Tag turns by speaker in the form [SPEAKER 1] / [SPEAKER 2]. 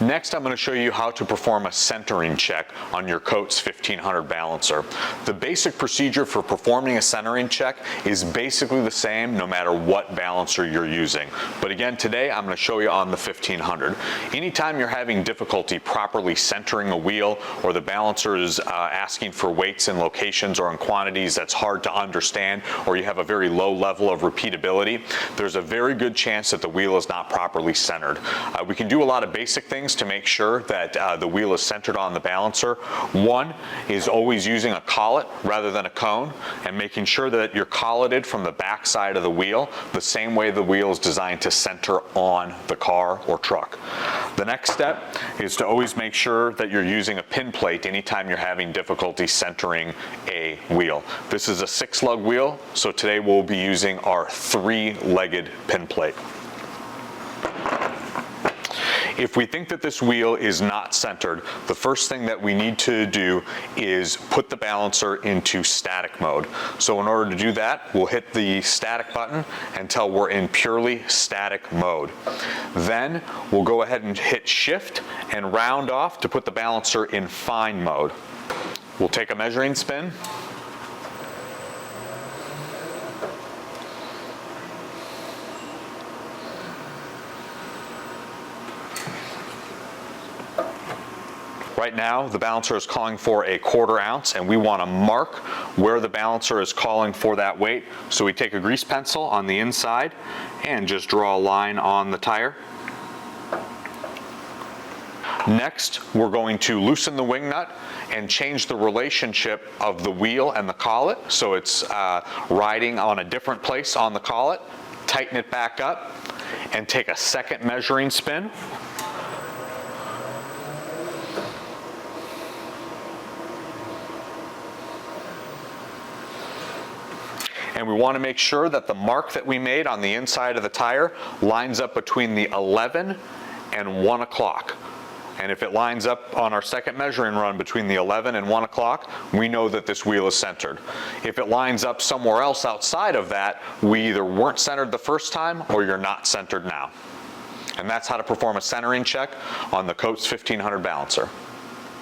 [SPEAKER 1] Next, I'm going to show you how to perform a centering check on your Coates 1500 balancer. The basic procedure for performing a centering check is basically the same no matter what balancer you're using. But again, today I'm going to show you on the 1500. Anytime you're having difficulty properly centering a wheel, or the balancer is asking for weights in locations or in quantities that's hard to understand, or you have a very low level of repeatability, there's a very good chance that the wheel is not properly centered. We can do a lot of basic things to make sure that the wheel is centered on the balancer. One is always using a collet rather than a cone, and making sure that you're colleted from the back side of the wheel the same way the wheel is designed to center on the car or truck. The next step is to always make sure that you're using a pin plate anytime you're having difficulty centering a wheel. This is a 6-lug wheel, so today we'll be using our 3-legged pin plate. If we think that this wheel is not centered, the first thing that we need to do is put the balancer into static mode. So in order to do that, we'll hit the static button until we're in purely static mode. Then we'll go ahead and hit shift and round off to put the balancer in fine mode. We'll take a measuring spin. Right now, the balancer is calling for a 1/4 ounce, and we want to mark where the balancer is calling for that weight. So we take a grease pencil on the inside and just draw a line on the tire. Next, we're going to loosen the wing nut and change the relationship of the wheel and the collet, so it's riding on a different place on the collet. Tighten it back up and take a second measuring spin. And we want to make sure that the mark that we made on the inside of the tire lines up between the 11 and 1 o'clock. And if it lines up on our second measuring run between the 11 and 1 o'clock, we know that this wheel is centered. If it lines up somewhere else outside of that, we either weren't centered the first time or you're not centered now. And that's how to perform a centering check on the Coates 1500 balancer.